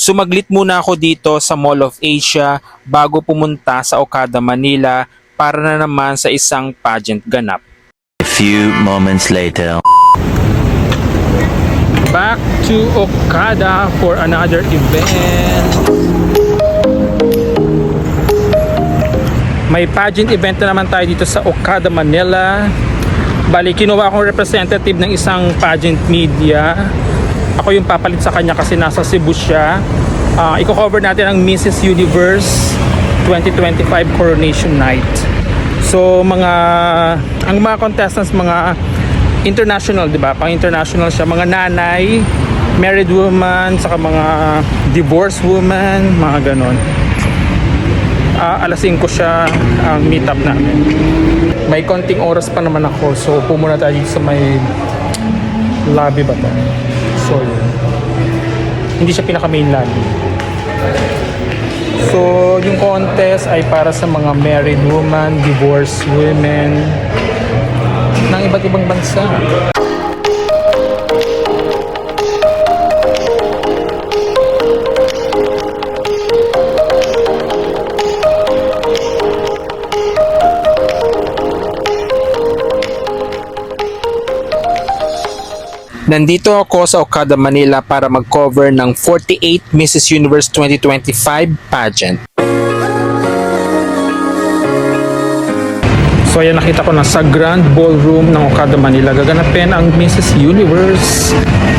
Sumaglit muna ako dito sa Mall of Asia bago pumunta sa Okada, Manila para na naman sa isang pageant ganap. A few moments later. Back to Okada for another event. May pageant event na naman tayo dito sa Okada, Manila. Bali, kinuha akong representative ng isang pageant media. Ako yung papalit sa kanya kasi nasa Cebu siya. Iko-cover natin ang Mrs. Universe 2025 Coronation Night. So, ang mga contestants, mga international, di ba? Pang-international siya. Mga nanay, married woman, saka mga divorced woman, mga ganon. Alas 5 siya ang meetup namin. May konting oras pa naman ako, so pumunta tayo sa may lobby ba to? So yun. Hindi siya pinaka main lobby. So yung contest ay para sa mga married woman, divorced women ng iba't ibang bansa. Nandito ako sa Okada, Manila para mag-cover ng 48th Mrs. Universe 2025 pageant. So ayan, nakita ko na sa Grand Ballroom ng Okada, Manila gaganapin ang Mrs. Universe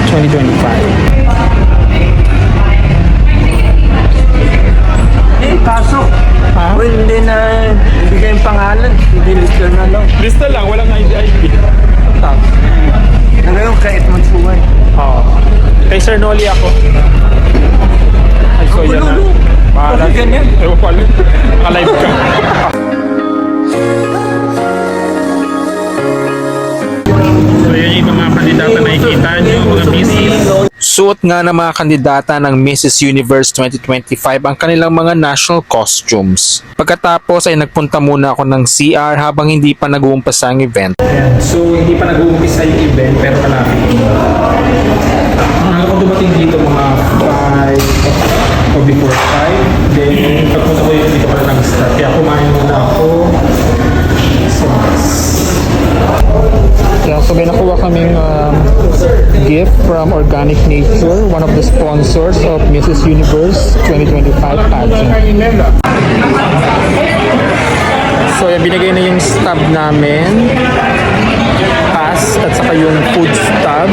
2025. Pasok. Ha? Well, hindi na ibigay yung pangalan. Hindi lister na lang. Lista lang, walang ID. Tapos. Na ngayon, kahit magsuway. Oo. Kay Sir Noli ako. Ay, so yan na. Bahala. Bakit ganyan? Ewan ko alam. Naka-live ka. So yan yung mga kandidata na nakikita nyo, mga Mrs. Suot nga ng mga kandidata ng Mrs. Universe 2025 ang kanilang mga national costumes. Pagkatapos ay nagpunta muna ako ng CR habang hindi pa nag-uumpisa ang event. So hindi pa nag-uumpisa yung event pero malapit. Ako dumating dito mga 5 o before 5. Then pagpunta ko dito pa na nag-start. Kaya kumain muna ako. So may nakuha kaming gift from Organic Nature, one of the sponsors of Mrs. Universe 2025 pageant. So yan, binigay na yung stub namin, pass at saka yung food stub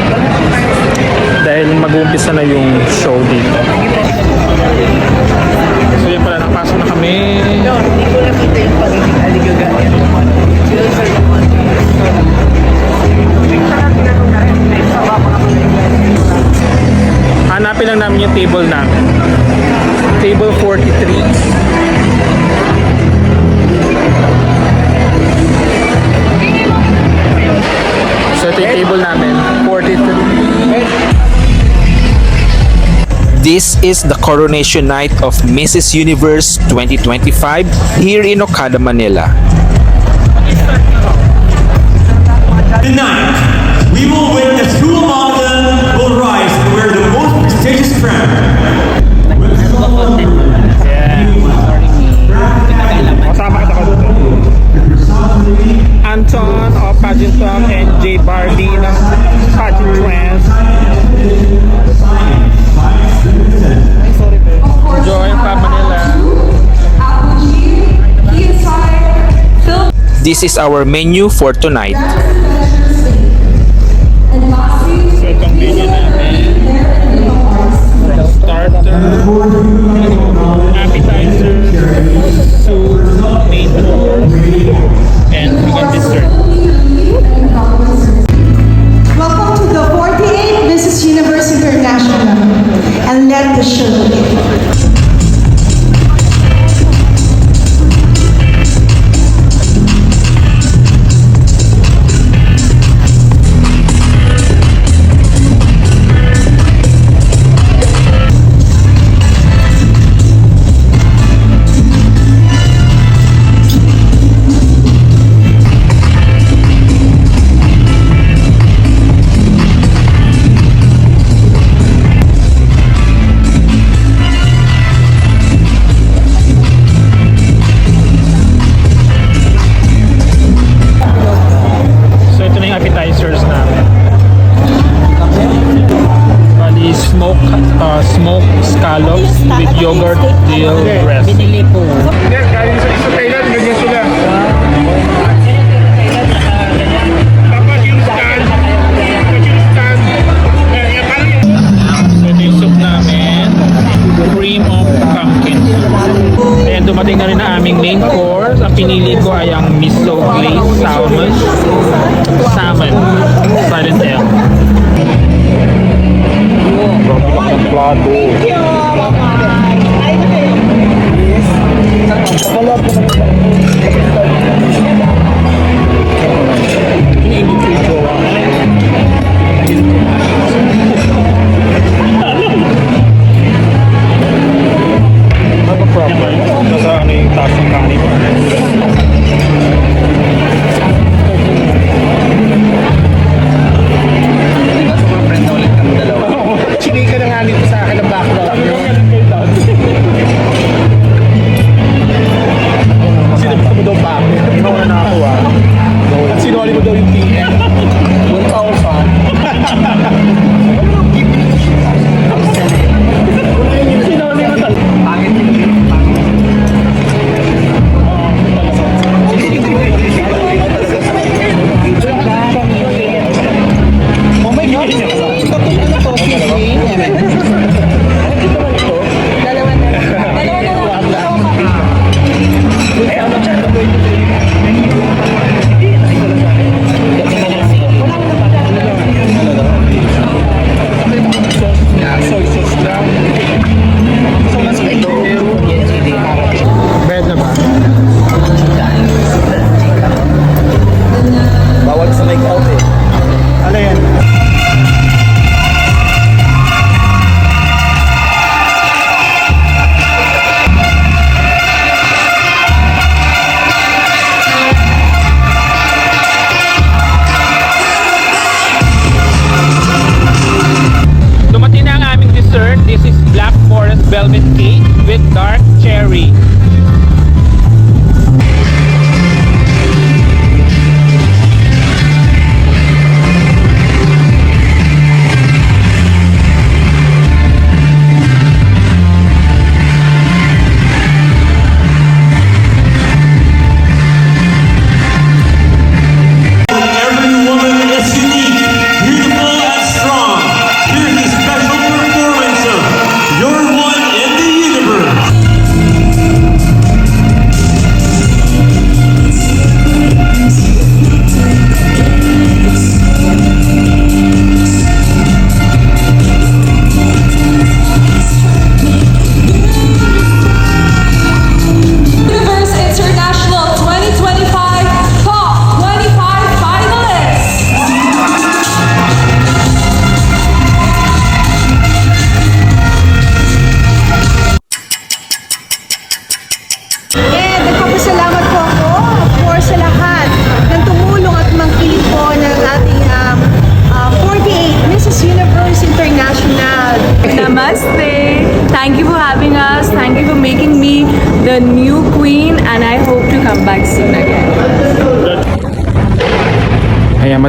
dahil mag-uumpisa na yung show dito. So yan pala, nakapasok na kami. Hanapin lang namin yung table namin. Table 43. So ito yung table namin, 43. This is the coronation night of Mrs. Universe 2025 here in Okada, Manila. Tonight, we will witness who among them will rise and wear the most prestigious crown. Anton of Pageant Talk and J. Barbie ng Pageant Trends. Joy from Manila. This is our menu for tonight. So itong menu namin, starter, appetizer, soup, main course, and we got dessert. Welcome to the 48th Mrs. Universe International, and let the show begin. smoked scallops with yogurt dill breast. Binili po. Galing sa Thailand, ganyan sila. Tapos yung stand, So ito yung soup namin. Cream of pumpkin soup. Ayan, dumating na rin na aming main course. Ang pinili ko ay ang miso glazed salmon. Salmon. Silent L. nasa ano yung taas ng kanin. Chinika na nga dito sa akin ang background nyo. Sinabi mo daw ba? Ginawa na ako ah. Sinuli mo daw yung PM.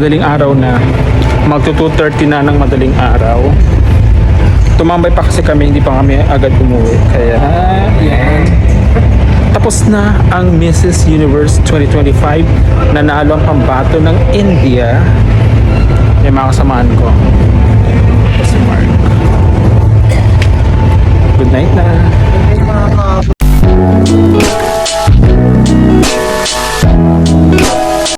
'Madaling araw na, magto-2:30 na ng madaling araw. Tumambay pa kasi kami, hindi pa kami agad umuwi. Kaya, yan. Tapos na ang Mrs. Universe 2025. Nanalo ang pambato ng India. Yung mga kasamaan ko. Ito si Mark. Good night na.